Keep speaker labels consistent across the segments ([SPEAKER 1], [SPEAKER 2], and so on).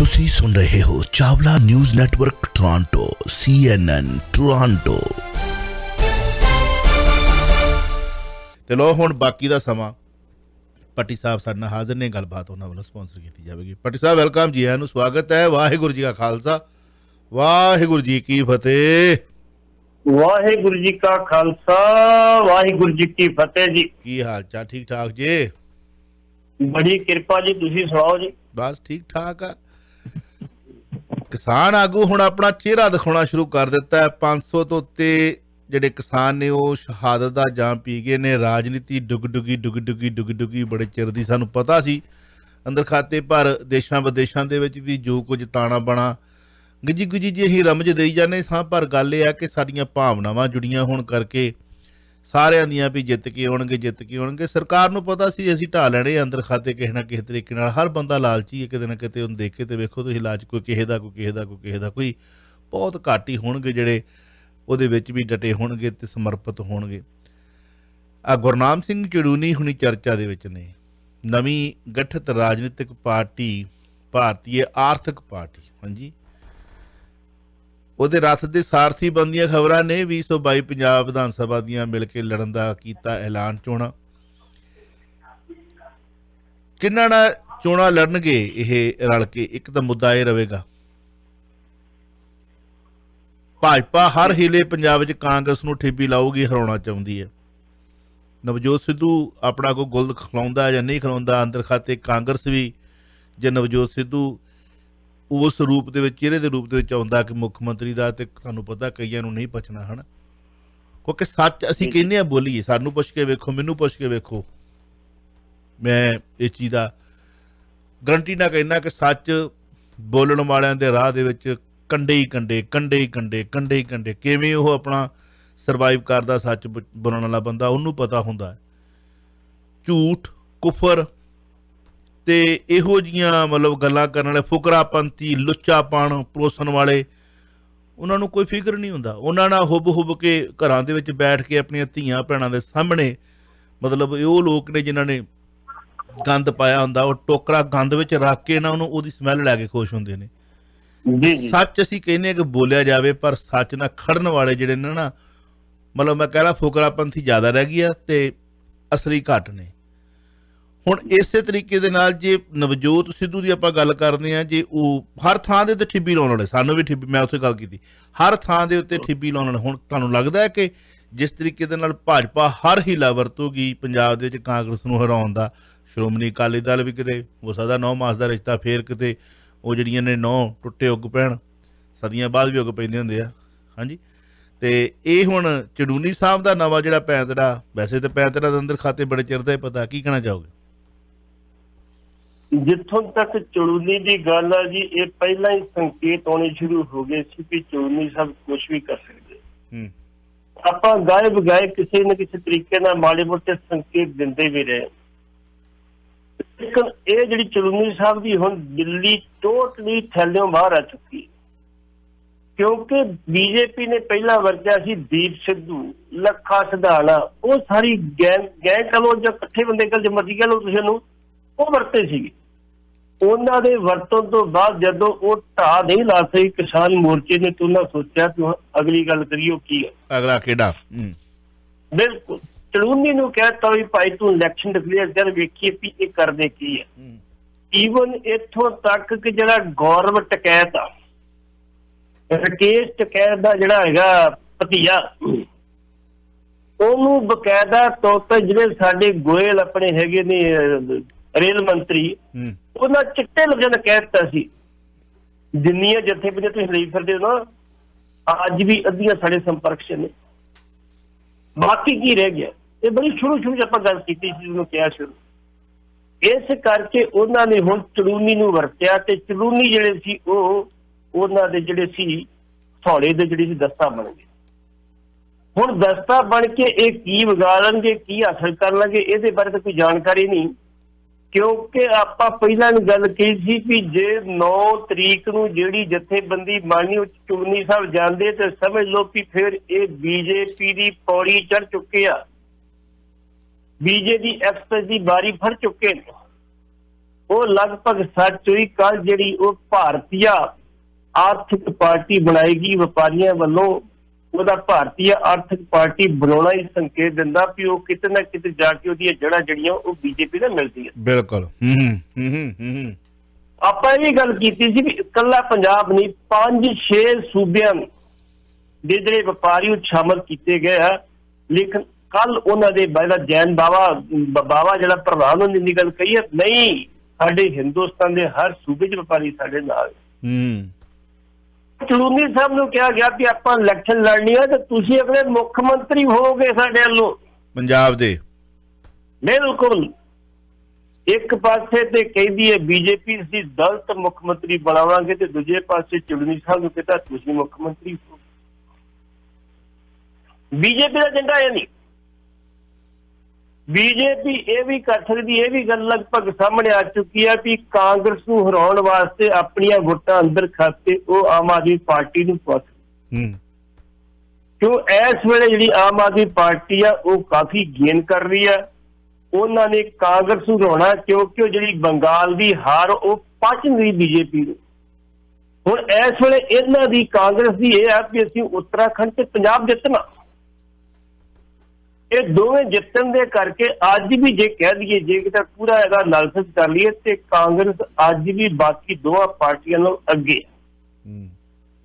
[SPEAKER 1] ਤੁਸੀਂ ਸੁਣ ਰਹੇ ਹੋ Chawla news network Toronto CNN Toronto. ਤੇ ਲੋ ਹੁਣ ਬਾਕੀ ਦਾ ਸਮਾਂ ਪੱਟੀ ਸਾਹਿਬ ਸਾਡੇ ਨਾਲ ਹਾਜ਼ਰ ਨੇ, ਗੱਲਬਾਤ ਉਹਨਾਂ ਵੱਲੋਂ ਸਪਾਂਸਰ ਕੀਤੀ ਜਾਵੇਗੀ। ਪੱਟੀ ਸਾਹਿਬ ਵੈਲਕਮ ਜੀ, ਆਇਆਂ ਨੂੰ ਸਵਾਗਤ ਹੈ। ਵਾਹਿਗੁਰੂ ਜੀ ਕਾ ਖਾਲਸਾ ਵਾਹਿਗੁਰੂ ਜੀ ਕੀ ਫਤਿਹ।
[SPEAKER 2] ਵਾਹਿਗੁਰੂ ਜੀ ਕਾ ਖਾਲਸਾ ਵਾਹਿਗੁਰੂ ਜੀ ਕੀ ਫਤਿਹ ਜੀ।
[SPEAKER 1] ਕੀ ਹਾਲ ਚਾਲ? ਠੀਕ ਠਾਕ ਜੀ?
[SPEAKER 2] ਬੜੀ ਕਿਰਪਾ ਜੀ, ਤੁਸੀਂ ਸੁਣਾਓ ਜੀ?
[SPEAKER 1] ਬਸ ਠੀਕ ਠਾਕ ਆ। किसान आगू हुण अपना चेहरा दिखाना शुरू कर दिता है। 500 तो उत्ते जिहड़े किसान ने वो शहादत दा जाम पी गए ने। राजनीति डुग डुगी बड़े चिर दी सानूं पता सी अंदर खाते, पर देशां विदेशां दे विच भी जो कुछ ताना बना गिजी जी असीं रमज देई जाने सां, पर गल इह है कि साडीआं भावनावां जुड़ियां होण करके सारिਆਂ ਦੀਆਂ भी जित के आउणगे। सरकार ਨੂੰ पता सी ਅਸੀਂ ਢਾ ਲੈਣੇ अंदर खाते किसी ना किसी तरीके नाल। हर बंदा लालची है किते ना किते। ਉਹਨੂੰ देख के ते वेखो तुसीं लालच कोई ਕਿਸੇ ਦਾ कोई बहुत घੱਟ ही होणगे ਜਿਹੜੇ ਉਹਦੇ ਵਿੱਚ भी डटे होणगे ते समर्पित होणगे। आ गुरनाम सिंह चड़ूनी हुणी चर्चा ਦੇ ਵਿੱਚ ਨੇ। नवीं गठित राजनीतिक पार्टी भारतीय आर्थिक पार्टी, हाँ जी, ਉਹਦੇ रथ ਦੇ ਸਾਰਥੀ ਬੰਦੀਆਂ ਖਬਰਾਂ ਨੇ। 2022 ਪੰਜਾਬ ਵਿਧਾਨ ਸਭਾ ਦੀਆਂ ਮਿਲ ਕੇ ਲੜਨ ਦਾ ਕੀਤਾ ਐਲਾਨ। ਚੋਣਾਂ ਕਿੰਨਾਂ ਨਾਲ ਚੋਣਾਂ ਲੜਨਗੇ ਇਹ ਰਲ ਕੇ? ਇੱਕ ਤਾਂ ਮੁੱਦਾ ਇਹ ਰਹੇਗਾ, ਭਾਜਪਾ ਹਰ ਹੀਲੇ ਪੰਜਾਬ ਵਿੱਚ ਕਾਂਗਰਸ ਨੂੰ ਠੇਪੀ ਲਾਊਗੀ, ਹਰਾਉਣਾ ਚਾਹੁੰਦੀ ਹੈ। ਨਵਜੋਤ ਸਿੱਧੂ ਆਪਣਾ ਕੋਈ ਗੁੱਲ ਖਿਲਾਉਂਦਾ ਜਾਂ ਨਹੀਂ ਖਿਲਾਉਂਦਾ, ਅੰਦਰ ਖਾਤੇ ਕਾਂਗਰਸ ਵੀ ਜੇ ਨਵਜੋਤ ਸਿੱਧੂ उस रूप के चेहरे के रूप आता कि मुख्य मंत्री का, तो सानू पता कईयां नूं नहीं पचना है ना, क्योंकि सच असीं कहने बोलीए। सानू पुछ के वेखो, मैनू पुछ के वेखो, मैं इस चीज़ का गारंटी ना कहना कि सच बोलण वालियां दे राह दे विच कंडे ही कंडे किवें ओह अपना सरवाइव करदा। सच बोलण वाला बंदा उन्नू पता हुंदा है झूठ कुफर ते इहो जिहियां मतलब गल्लां करन वाले फुकरापंथी लुच्चापण परोसन वाले, उन्हां नूं कोई फिक्र नहीं हुंदा। उन्हां नाल हुब के घरां दे विच बैठ के अपणियां धीआं भैणां दे सामणे मतलब ओह लोक ने जिन्हां ने गंद पाया हुंदा, ओह टोकरा गंद विच रख के ना उहनूं ओहदी स्मैल लै के खुश हुंदे ने। सच असीं कहने कि बोलिया जावे, पर सच नाल खड़न वाले जिहड़े ने ना, मतलब मैं कहला फुकरापंथी ज़्यादा रह गई है ते असली घट ने। ਹੁਣ ਇਸੇ ਤਰੀਕੇ ਦੇ ਨਾਲ ਜੇ ਨਵਜੋਤ ਸਿੱਧੂ ਦੀ ਆਪਾਂ ਗੱਲ ਕਰਦੇ ਹਾਂ, ਜੇ ਉਹ ਹਰ ਥਾਂ ਦੇ ਉੱਤੇ ਠਿੱਬੀ ਲਾਉਣ ਵਾਲੇ, ਸਾਨੂੰ ਵੀ ਠਿੱਬੀ, ਮੈਂ ਉੱਥੇ ਗੱਲ ਕੀਤੀ, ਹਰ ਥਾਂ ਦੇ ਉੱਤੇ ਠਿੱਬੀ ਲਾਉਣ ਵਾਲੇ। ਹੁਣ ਤੁਹਾਨੂੰ ਲੱਗਦਾ ਹੈ ਕਿ ਜਿਸ ਤਰੀਕੇ ਦੇ ਨਾਲ ਭਾਜਪਾ ਹਰ ਹੀਲਾ ਵਰਤੂਗੀ ਪੰਜਾਬ ਦੇ ਵਿੱਚ ਕਾਂਗਰਸ ਨੂੰ ਹਰਾਉਣ ਦਾ, ਸ਼੍ਰੋਮਣੀ ਅਕਾਲੀ ਦਲ ਵੀ ਕਿਤੇ ਹੋ ਸਕਦਾ 9 ਮਾਸ ਦਾ ਰਿਸ਼ਤਾ ਫੇਰ ਕਿਤੇ ਉਹ ਜਿਹੜੀਆਂ ਨੇ 9 ਟੁੱਟੇ ਉੱਗ ਪੈਣ, ਸਦੀਆਂ ਬਾਅਦ ਵੀ ਉੱਗ ਪੈਂਦੇ ਹੁੰਦੇ ਆ, ਹਾਂਜੀ। ਤੇ ਇਹ ਹੁਣ ਚੜੂਨੀ ਸਾਹਿਬ ਦਾ ਨਵਾਂ ਜਿਹੜਾ ਪੈਂਤੜਾ, ਵੈਸੇ ਤਾਂ ਪੈਂਤੜਾ ਦੇ ਅੰਦਰ ਖਾਤੇ ਬੜੇ ਚਿਰ ਦਾ ਹੀ ਪਤਾ, ਕੀ ਕਹਿਣਾ ਚਾਹੋਗੇ?
[SPEAKER 2] जिथों तक चड़ूनी की गल है जी, ये पहला ही संकेत आने शुरू हो गए सी कि चड़ूनी सब कुछ भी कर सकते। आप गाए बगाए किसी न किसी तरीके ना माड़े मोटे संकेत देंदे भी रहे, लेकिन ये जिहड़ी चड़ूनी साहब की हुण दिल्ली टोटली थैलियों बाहर आ चुकी है, क्योंकि बीजेपी ने पहला वरतिया सी दीप सिद्धू, लखा सिधाना, वो सारी गैंग कह लो जो इकट्ठे बंदे कल जो मर्जी कह लो तुसीं नूं, ਉਹ ਵਰਤੇ ਸੀਗੇ। ਉਹਨਾਂ ਦੇ ਵਰਤੋਂ ਤੋਂ ਬਾਅਦ ਜਦੋਂ ਉਹ ਢਾਹ ਨਹੀਂ ਲਾ ਸਕੀ ਕਿਸਾਨ ਮੋਰਚੇ ਨੇ, ਤਾਂ ਉਹਨਾਂ ਸੋਚਿਆ ਕਿ ਅਗਲੀ ਗੱਲ ਕਰੀਓ ਕੀ ਹੈ, ਅਗਲਾ ਕਿਹੜਾ। ਬਿਲਕੁਲ ਚੜੂਨੀ ਨੂੰ ਕਹਿਤਾ ਵੀ ਭਾਈ ਤੂੰ ਇਲੈਕਸ਼ਨ ਡਿਕਲੇਅਰ ਕਰ, ਵੇਖੀਏ ਵੀ ਇਹ ਕਰਦੇ ਕੀ ਹੈ। ਈਵਨ ਇੱਥੋਂ ਤੱਕ ਕਿ ਜਿਹੜਾ ਗੌਰਵ ਟਕੈਤ ਆ, ਰਕੇਸ਼ ਟਕੈਤ ਦਾ ਜਿਹੜਾ ਹੈਗਾ ਭਤੀਆ, ਉਹਨੂੰ ਬਕਾਇਦਾ ਤੌਰ ਤੇ ਜਿਹੜੇ ਸਾਡੇ ਗੋਇਲ ਆਪਣੇ ਹੈਗੇ ਨੇ ਰੇਲ ਮੰਤਰੀ, ਉਹਨਾਂ ਚਿੱਟੇ ਲਫ਼ਜ਼ਾਂ ਨਾਲ ਕਹਿ ਦਿੱਤਾ ਸੀ। ਜਿੰਨੀਆਂ ਜਥੇਬੰਦੀਆਂ ਤੁਸੀਂ ਲਈ ਫਿਰਦੇ ਹੋ ਨਾ, ਅੱਜ ਵੀ ਅੱਧੀਆਂ ਸਾਡੇ ਸੰਪਰਕ 'ਚ ਨੇ। ਬਾਕੀ ਕੀ ਰਹਿ ਗਿਆ? ਇਹ ਬੜੀ ਸ਼ੁਰੂ 'ਚ ਆਪਾਂ ਗੱਲ ਕੀਤੀ ਸੀ, ਉਹਨੂੰ ਕਿਹਾ ਸ਼ੁਰੂ। ਇਸ ਕਰਕੇ ਉਹਨਾਂ ਨੇ ਹੁਣ ਚੜੂਨੀ ਨੂੰ ਵਰਤਿਆ, ਤੇ ਚੜੂਨੀ ਜਿਹੜੇ ਸੀ ਉਹ ਉਹਨਾਂ ਦੇ ਜਿਹੜੇ ਸੀ ਥੋੜੇ ਦੇ ਜਿਹੜੀ ਸੀ ਦਸਤਾ ਬਣ ਗਏ। ਹੁਣ ਦਸਤਾ ਬਣ ਕੇ ਇਹ ਕੀ ਵਿਗਾੜਨਗੇ, ਕੀ ਹਾਸਲ ਕਰ ਲਾਂਗੇ, ਇਹਦੇ ਬਾਰੇ ਤਾਂ ਕੋਈ ਜਾਣਕਾਰੀ ਨਹੀਂ। ਕਿਉਂਕਿ ਆਪਾਂ ਪਹਿਲਾਂ ਵੀ ਗੱਲ ਕਹੀ ਸੀ ਵੀ ਜੇ 9 ਤਰੀਕ ਨੂੰ ਜਿਹੜੀ ਜਥੇਬੰਦੀ ਮਾਨੀ ਚੜੂਨੀ ਸਾਹਿਬ ਜਾਂਦੇ ਤੇ ਸਮਝ ਲਓ ਵੀ ਫਿਰ ਇਹ ਬੀਜੇਪੀ ਦੀ ਪੌੜੀ ਚੜ ਚੁੱਕੇ ਆ, ਬੀਜੇਪੀ ਐਕਸਪ੍ਰੈਸ ਦੀ ਬਾਰੀ ਫੜ ਚੁੱਕੇ ਨੇ। वो लगभग सच हुई। कल जी वो भारतीय आर्थिक पार्टी बनाएगी व्यापारियों वालों, ਉਹਦਾ ਭਾਰਤੀ ਆਰਥਿਕ ਪਾਰਟੀ ਬਣਾਉਣਾ ਹੀ ਸੰਕੇਤ ਦਿੰਦਾ ਵੀ ਉਹ ਕਿਤੇ ਨਾ ਕਿਤੇ ਜਾ ਕੇ ਉਹਦੀਆਂ ਜੜ੍ਹਾਂ ਜਿਹੜੀਆਂ ਉਹ ਬੀਜੇਪੀ ਨਾਲ ਮਿਲਦੀਆਂ।
[SPEAKER 1] ਬਿਲਕੁਲ
[SPEAKER 2] ਆਪਾਂ ਇਹ ਵੀ ਗੱਲ ਕੀਤੀ ਸੀ ਵੀ ਇਕੱਲਾ ਪੰਜਾਬ ਨਹੀਂ 5-6 ਸੂਬਿਆਂ ਦੇ ਜਿਹੜੇ ਵਪਾਰੀ ਉਹ ਸ਼ਾਮਲ ਕੀਤੇ ਗਏ ਆ। ਲੇਕਿਨ ਕੱਲ ਉਹਨਾਂ ਦੇ ਜਿਹੜਾ ਜੈਨ ਬਾਵਾ ਜਿਹੜਾ ਪ੍ਰਧਾਨ ਉਹਨੇ ਦੀ ਗੱਲ ਕਹੀ ਹੈ, ਨਹੀਂ ਸਾਡੇ ਹਿੰਦੁਸਤਾਨ ਦੇ ਹਰ ਸੂਬੇ 'ਚ ਵਪਾਰੀ ਸਾਡੇ ਨਾਲ। ਚਲੂਨੀ ਸਾਹਿਬ ਨੂੰ ਕਿਹਾ ਗਿਆ ਕਿ ਆਪਾਂ ਇਲੈਕਸ਼ਨ ਲੜਨੀ ਹੈ ਤੇ ਤੁਸੀਂ ਅਗਲੇ ਮੁੱਖ ਮੰਤਰੀ ਹੋਵੋਗੇ ਸਾਡੇ ਵੱਲੋਂ ਪੰਜਾਬ ਦੇ। ਬਿਲਕੁਲ ਇੱਕ ਪਾਸੇ ਤੇ ਕਹਿੰਦੀ ਹੈ ਬੀਜੇਪੀ ਅਸੀਂ ਦਲਿਤ ਮੁੱਖ ਮੰਤਰੀ ਬਣਾਵਾਂਗੇ ਤੇ ਦੂਜੇ ਪਾਸੇ ਚਲੂਨੀ ਸਾਹਿਬ ਨੂੰ ਕਹਿੰਦਾ ਤੁਸੀਂ ਮੁੱਖ ਮੰਤਰੀ ਹੋ। ਬੀਜੇਪੀ ਦਾ ਏਜੰਡਾ ਇਹ ਨਹੀਂ। ਬੀਜੇਪੀ ਇਹ ਵੀ ਕਰ ਸਕਦੀ, ਇਹ ਵੀ ਗੱਲ ਲਗਭਗ ਸਾਹਮਣੇ ਆ ਚੁੱਕੀ ਹੈ ਵੀ ਕਾਂਗਰਸ ਨੂੰ ਹਰਾਉਣ ਵਾਸਤੇ ਆਪਣੀਆਂ ਵੋਟਾਂ ਅੰਦਰ ਖਾਤੇ ਉਹ ਆਮ ਆਦਮੀ ਪਾਰਟੀ ਨੂੰ ਪਾ ਸਕਦੀ। ਕਿਉਂ ਇਸ ਵੇਲੇ ਜਿਹੜੀ ਆਮ ਆਦਮੀ ਪਾਰਟੀ ਆ ਉਹ ਕਾਫੀ ਗੇਨ ਕਰ ਰਹੀ ਹੈ। ਉਹਨਾਂ ਨੇ ਕਾਂਗਰਸ ਨੂੰ ਹਰਾਉਣਾ ਕਿਉਂਕਿ ਉਹ ਜਿਹੜੀ ਬੰਗਾਲ ਦੀ ਹਾਰ ਉਹ ਪਚ ਨਹੀਂ ਬੀਜੇਪੀ ਨੂੰ। ਹੁਣ ਇਸ ਵੇਲੇ ਇਹਨਾਂ ਦੀ ਕਾਂਗਰਸ ਦੀ ਇਹ ਆ ਵੀ ਅਸੀਂ ਉੱਤਰਾਖੰਡ ਤੇ ਪੰਜਾਬ ਜਿੱਤਣਾ। ਇਹ ਦੋਵੇਂ ਜਿੱਤਣ ਦੇ ਕਰਕੇ ਅੱਜ ਵੀ ਜੇ ਕਹਿ ਦਈਏ ਜੇ ਕਿਤੇ ਪੂਰਾ ਇਹਦਾ ਐਨਾਲਿਸਿਸ ਕਰ ਲਈਏ ਤੇ ਕਾਂਗਰਸ ਅੱਜ ਵੀ ਬਾਕੀ ਦੋਵਾਂ ਪਾਰਟੀਆਂ ਨਾਲੋਂ ਅੱਗੇ।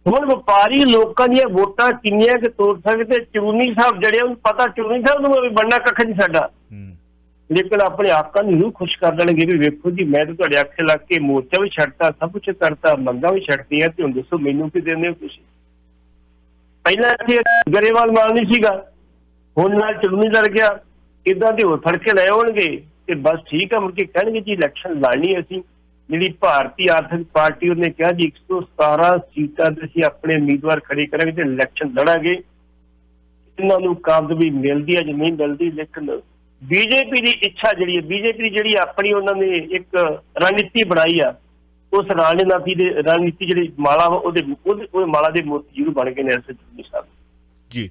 [SPEAKER 2] ਹੁਣ ਵਪਾਰੀ ਲੋਕਾਂ ਦੀਆਂ ਵੋਟਾਂ ਕਿੰਨੀਆਂ ਕਿ ਤੋੜ ਸਕਦੇ। ਚੂਨੀ ਸਾਹਿਬ ਜਿਹੜੇ ਉਹਨੂੰ ਪਤਾ ਚੂਨੀ ਸਾਹਿਬ ਨੂੰ ਵੀ ਬਣਨਾ ਕੱਖ ਨਹੀਂ ਸਾਡਾ, ਲੇਕਿਨ ਆਪਣੇ ਆਕਾਂ ਨੂੰ ਜ਼ਰੂਰ ਖੁਸ਼ ਕਰ ਦੇਣਗੇ ਵੀ ਵੇਖੋ ਜੀ ਮੈਂ ਤਾਂ ਤੁਹਾਡੇ ਆਖੇ ਲੱਗ ਕੇ ਮੋਰਚਾ ਵੀ ਛੱਡਤਾ, ਸਭ ਕੁਛ ਕਰਤਾ, ਮੰਗਾਂ ਵੀ ਛੱਡਤੀਆਂ ਤੇ ਹੁਣ ਦੱਸੋ ਮੈਨੂੰ ਕੀ ਦਿੰਦੇ ਹੋ ਤੁਸੀਂ। ਪਹਿਲਾਂ ਇੱਥੇ ਗਰੇਵਾਲ ਮਾਲ ਨਹੀਂ ਸੀਗਾ, ਹੁਣ ਨਾਲ ਚਲੂਨੀ ਲੜ ਗਿਆ। ਇੱਦਾਂ ਦੇ ਹੋਰ ਫੜ ਕੇ ਲੈ ਆਉਣਗੇ ਤੇ ਬਸ ਠੀਕ ਆ, ਮੁੜ ਕੇ ਕਹਿਣਗੇ ਜੀ ਇਲੈਕਸ਼ਨ ਲੜਨੀ ਅਸੀਂ। ਜਿਹੜੀ ਭਾਰਤੀ ਆਰਥਿਕ ਪਾਰਟੀ ਉਹਨੇ ਕਿਹਾ ਜੀ 117 ਸੀਟਾਂ ਤੇ ਅਸੀਂ ਆਪਣੇ ਉਮੀਦਵਾਰ ਖੜੇ ਕਰਾਂਗੇ ਤੇ ਇਲੈਕਸ਼ਨ ਲੜਾਂਗੇ। ਇਹਨਾਂ ਨੂੰ ਕਾਮਯਾਬੀ ਮਿਲਦੀ ਹੈ ਜਾਂ ਨਹੀਂ ਮਿਲਦੀ, ਲੇਕਿਨ ਬੀਜੇਪੀ ਦੀ ਇੱਛਾ ਜਿਹੜੀ ਹੈ, ਬੀਜੇਪੀ ਦੀ ਜਿਹੜੀ ਆਪਣੀ ਉਹਨਾਂ ਨੇ ਇੱਕ ਰਣਨੀਤੀ ਬਣਾਈ ਆ, ਉਸ ਰਣਨੀਤੀ ਜਿਹੜੀ ਮਾਲਾ ਉਹਦੇ ਮਾਲਾ ਦੇ ਮੋਤੀ ਜ਼ਰੂਰ ਬਣ ਗਏ ਨੇ ਚੂਨੀ ਸਾਹਿਬ ਜੀ।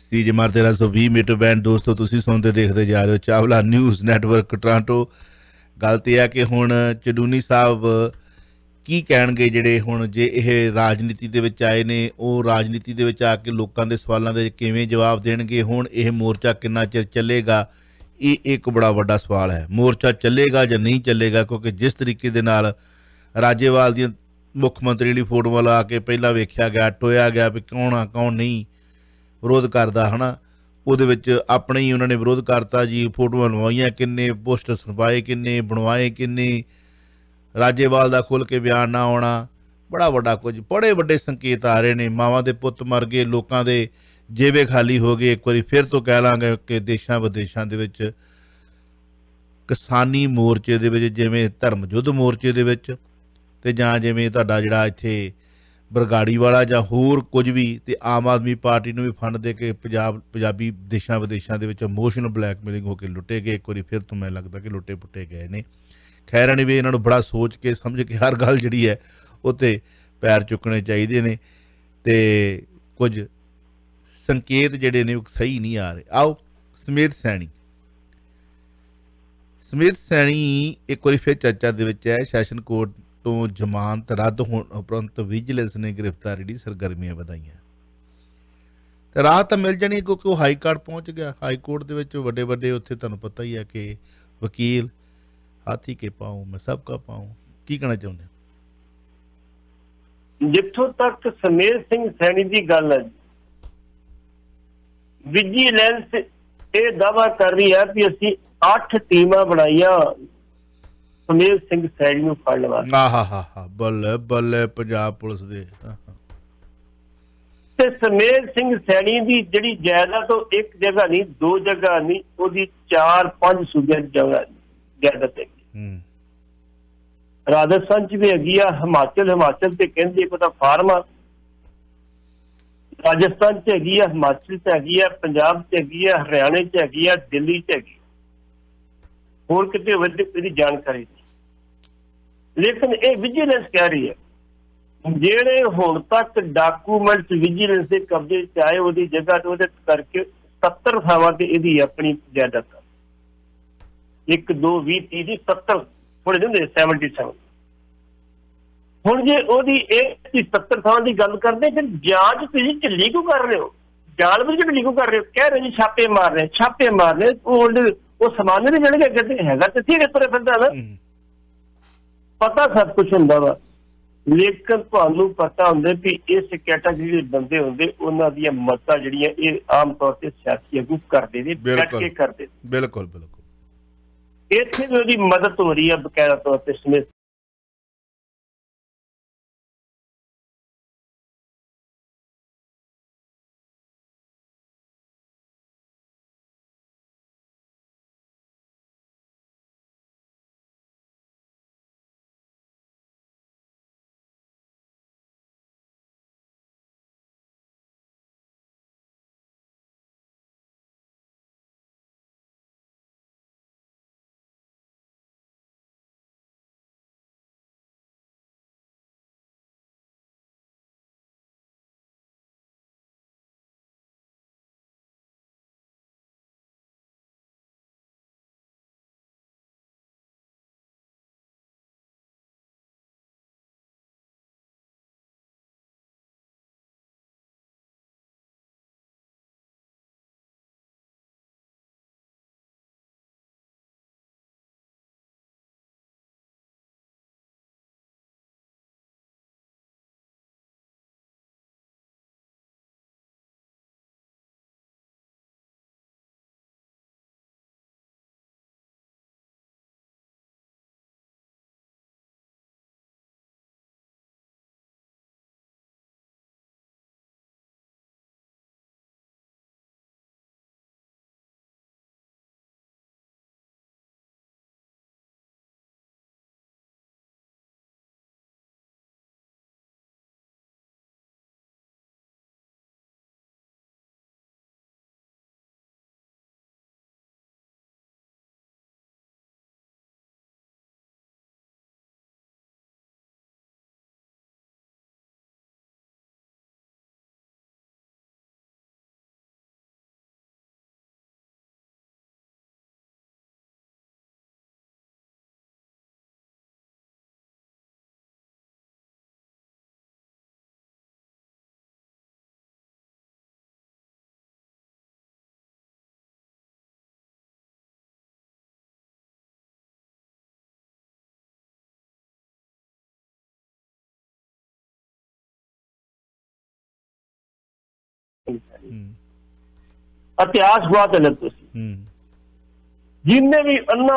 [SPEAKER 1] ਸੀ ਜਮਾਰ 1320 ਮੀਟਰ ਬੈਂਡ ਦੋਸਤੋ ਤੁਸੀਂ ਸੁਣਦੇ ਦੇਖਦੇ ਜਾ ਰਹੇ ਹੋ ਚਾਵਲਾ ਨਿਊਜ਼ ਨੈਟਵਰਕ ਟੋਰਾਂਟੋ। ਗੱਲ ਤੇ ਆ ਕਿ ਹੁਣ ਚਲੂਨੀ ਸਾਹਿਬ ਕੀ ਕਹਿਣਗੇ ਜਿਹੜੇ ਹੁਣ ਜੇ ਇਹ ਰਾਜਨੀਤੀ ਦੇ ਵਿੱਚ ਆਏ ਨੇ, ਉਹ ਰਾਜਨੀਤੀ ਦੇ ਵਿੱਚ ਆ ਕੇ ਲੋਕਾਂ ਦੇ ਸਵਾਲਾਂ ਦੇ ਕਿਵੇਂ ਜਵਾਬ ਦੇਣਗੇ। ਹੁਣ ਇਹ ਮੋਰਚਾ ਕਿੰਨਾ ਚਿਰ ਚੱਲੇਗਾ, ਇਹ ਇੱਕ ਬੜਾ ਵੱਡਾ ਸਵਾਲ ਹੈ। ਮੋਰਚਾ ਚੱਲੇਗਾ ਜਾਂ ਨਹੀਂ ਚੱਲੇਗਾ, ਕਿਉਂਕਿ ਜਿਸ ਤਰੀਕੇ ਦੇ ਨਾਲ ਰਾਜੇਵਾਲ ਦੀਆਂ ਮੁੱਖ ਮੰਤਰੀ ਲਈ ਫੋਟੋਆਂ ਲਾ ਕੇ ਪਹਿਲਾਂ ਵੇਖਿਆ ਗਿਆ, ਟੋਇਆ ਗਿਆ ਵੀ ਕੌਣ ਆ ਕੌਣ ਨਹੀਂ ਵਿਰੋਧ ਕਰਦਾ ਹੈ ਨਾ, ਉਹਦੇ ਵਿੱਚ ਆਪਣੇ ਹੀ ਉਹਨਾਂ ਨੇ ਵਿਰੋਧ ਕਰਤਾ ਜੀ। ਫੋਟੋਆਂ ਲਵਾਈਆਂ ਕਿੰਨੇ, ਪੋਸਟਰ ਛਪਾਏ ਕਿੰਨੇ, ਬਣਵਾਏ ਕਿੰਨੇ, ਰਾਜੇਵਾਲ ਦਾ ਖੁੱਲ੍ਹ ਕੇ ਬਿਆਨ ਨਾ ਆਉਣਾ, ਬੜਾ ਵੱਡਾ ਕੁਝ ਬੜੇ ਵੱਡੇ ਸੰਕੇਤ ਆ ਰਹੇ ਨੇ। ਮਾਵਾਂ ਦੇ ਪੁੱਤ ਮਰ ਗਏ, ਲੋਕਾਂ ਦੇ ਜੇਵੇ ਖਾਲੀ ਹੋ ਗਏ। ਇੱਕ ਵਾਰੀ ਫਿਰ ਤੋਂ ਕਹਿ ਲਾਂਗੇ ਕਿ ਦੇਸ਼ਾਂ ਵਿਦੇਸ਼ਾਂ ਦੇ ਵਿੱਚ ਕਿਸਾਨੀ ਮੋਰਚੇ ਦੇ ਵਿੱਚ, ਜਿਵੇਂ ਧਰਮ ਯੁੱਧ ਮੋਰਚੇ ਦੇ ਵਿੱਚ, ਤੇ ਜਾਂ ਜਿਵੇਂ ਤੁਹਾਡਾ ਜਿਹੜਾ ਇੱਥੇ ਬਰਗਾੜੀ ਵਾਲਾ ਜਾਂ ਹੋਰ ਕੁਝ ਵੀ, ਤੇ ਆਮ ਆਦਮੀ ਪਾਰਟੀ ਨੂੰ ਵੀ ਫੰਡ ਦੇ ਕੇ ਪੰਜਾਬੀ ਦੇਸ਼ਾਂ ਵਿਦੇਸ਼ਾਂ ਦੇ ਵਿੱਚ ਇਮੋਸ਼ਨਲ ਬਲੈਕਮੇਲਿੰਗ ਹੋ ਕੇ ਲੁੱਟੇ ਗਏ। ਇੱਕ ਵਾਰੀ ਫਿਰ ਤੋਂ ਮੈਨੂੰ ਲੱਗਦਾ ਕਿ ਲੁੱਟੇ ਪੁੱਟੇ ਗਏ ਨੇ। ਖੈਰ ਨਹੀਂ ਵੀ ਇਹਨਾਂ ਨੂੰ ਬੜਾ ਸੋਚ ਕੇ ਸਮਝ ਕੇ ਹਰ ਗੱਲ ਜਿਹੜੀ ਹੈ ਉੱਤੇ ਪੈਰ ਚੁੱਕਣੇ ਚਾਹੀਦੇ ਨੇ, ਤੇ ਕੁਝ ਸੰਕੇਤ ਜਿਹੜੇ ਨੇ ਉਹ ਸਹੀ ਨਹੀਂ ਆ ਰਹੇ। ਆਓ ਸਮੇਤ ਸੈਣੀ ਇੱਕ ਵਾਰੀ ਫਿਰ ਚਰਚਾ ਦੇ ਵਿੱਚ ਹੈ। ਸੈਸ਼ਨ ਕੋਰਟ ਤੋਂ ਜ਼ਮਾਨਤ ਰੱਦ ਹੋਣ ਉਪਰੰਤ ਵਿਜੀਲੈਂਸ ਨੇ ਗ੍ਰਿਫਤਾਰੀ ਦੀ ਸਰਗਰਮੀਆਂ ਵਧਾਈਆਂ। ਤੇ ਰਾਹਤ ਤਾਂ ਮਿਲ ਜਾਣੀ ਕਿਉਂਕਿ ਉਹ ਹਾਈ ਕੋਰਟ ਪਹੁੰਚ ਗਿਆ। ਹਾਈ ਕੋਰਟ ਦੇ ਵਿੱਚ ਵੱਡੇ ਵੱਡੇ ਉੱਥੇ ਤੁਹਾਨੂੰ ਪਤਾ ਹੀ ਹੈ ਕਿ ਵਕੀਲ ਹਾਥੀ ਕੇ ਪਾਉ ਮੈਂ ਸਭ ਕਾ ਪਾਉ। ਕੀ ਕਹਿਣਾ ਚਾਹੁੰਦੇ?
[SPEAKER 2] ਜਿੱਥੋਂ ਤੱਕ ਸਮੇਤ ਸਿੰਘ ਸੈਣੀ ਦੀ ਗੱਲ ਹੈ, ਵਿਜੀਲੈਂਸ ਇਹ ਦਾਅਵਾ ਕਰ ਰਹੀ ਹੈ ਕਿ ਅਸੀਂ 8 ਟੀਮਾਂ ਬਣਾਈਆਂ ਸਮੇਤ ਸਿੰਘ ਸੈਣੀ ਨੂੰ ਫੜਨ ਵਾਸਤੇ।
[SPEAKER 1] ਬੱਲੇ ਬੱਲੇ ਪੰਜਾਬ ਪੁਲਿਸ ਦੇ।
[SPEAKER 2] ਤੇ ਸਮੇਤ ਸਿੰਘ ਸੈਣੀ ਦੀ ਜਿਹੜੀ ਜਾਇਦਾਦ ਉਹ ਇੱਕ ਜਗ੍ਹਾ ਨਹੀਂ, 2 ਜਗ੍ਹਾ ਨਹੀਂ, ਉਹਦੀ 4-5 ਸੂਬਿਆਂ ਦੀ ਜਾਇਦਾਦ ਹੈਗੀ। ਰਾਜਸਥਾਨ ਚ ਵੀ ਹੈਗੀ ਆ, ਹਿਮਾਚਲ ਤੇ ਕਹਿੰਦੇ ਇੱਕ ਉਹਦਾ ਫਾਰਮ ਆ, ਰਾਜਸਥਾਨ ਚ ਹੈਗੀ ਆ, ਹਿਮਾਚਲ ਚ ਹੈਗੀ ਆ, ਪੰਜਾਬ ਚ ਹੈਗੀ ਆ, ਹਰਿਆਣੇ ਚ ਹੈਗੀ ਆ, ਦਿੱਲੀ ਚ ਹੈਗੀ, ਹੋਰ ਕਿਤੇ ਇਹਦੀ ਜਾਣਕਾਰੀ। ਲੇਕਿਨ ਇਹ ਵਿਜੀਲੈਂਸ ਕਹਿ ਰਹੀ ਹੈ ਜਿਹੜੇ ਹੁਣ ਤੱਕ ਡਾਕੂਮੈਂਟਸ ਵਿਜੀਲੈਂਸ ਦੇ ਕਬਜ਼ੇ ਚ ਆਏ ਉਹਦੀ ਜਗ੍ਹਾ ਤੇ ਉਹਦੇ ਕਰਕੇ 70 ਥਾਵਾਂ ਤੇ ਇਹਦੀ ਆਪਣੀ ਜਾਇਦਾਦ। 1 2 20 30 ਦੀ 70 ਥੋੜੇ ਦਿਨ ਦੇ 77। ਹੁਣ ਜੇ ਉਹਦੀ ਇਹ 70 ਥਾਂ ਦੀ ਗੱਲ ਕਰਦੇ, ਫਿਰ ਜਾਂਚ ਤੁਸੀਂ ਢਿੱਲੀ ਕਿਉਂ ਕਰ ਰਹੇ ਹੋ? ਜਾਣ ਬੁੱਝ ਕੇ ਢਿੱਲੀ ਕਿਉਂ ਕਰ ਰਹੇ ਹੋ? ਕਹਿ ਰਹੇ ਜੀ ਛਾਪੇ ਮਾਰਨੇ, ਛਾਪੇ ਮਾਰਨੇ। ਉਹ ਸਮਾਨ ਨਹੀਂ ਜਾਣਗੇ, ਗੱਡੇ ਹੈਗਾ ਤੇ ਠੀਕ ਤੁਰੇ ਫਿਰਦਾ ਨਾ। ਪਤਾ ਸਭ ਕੁਛ ਹੁੰਦਾ ਵਾ, ਲੇਕਿਨ ਤੁਹਾਨੂੰ ਪਤਾ ਹੁੰਦਾ ਵੀ ਇਸ ਕੈਟਾਗਰੀ ਦੇ ਬੰਦੇ ਹੁੰਦੇ, ਉਹਨਾਂ ਦੀਆਂ ਮਦਦਾਂ ਜਿਹੜੀਆਂ ਇਹ ਆਮ ਤੌਰ ਤੇ ਸਿਆਸੀ ਆਗੂ ਕਰਦੇ ਨੇ, ਬੈਠ ਕੇ ਕਰਦੇ।
[SPEAKER 1] ਬਿਲਕੁਲ ਬਿਲਕੁਲ।
[SPEAKER 2] ਇੱਥੇ ਵੀ ਉਹਦੀ ਮਦਦ ਹੋ ਰਹੀ ਹੈ ਬਕਾਇਦਾ ਤੌਰ ਤੇ ਸਮੇਤ। ਇਤਿਹਾਸ ਬਹੁਤ ਹੈ ਤੁਸੀਂ ਜਿੰਨੇ ਵੀ ਅੰਨਾ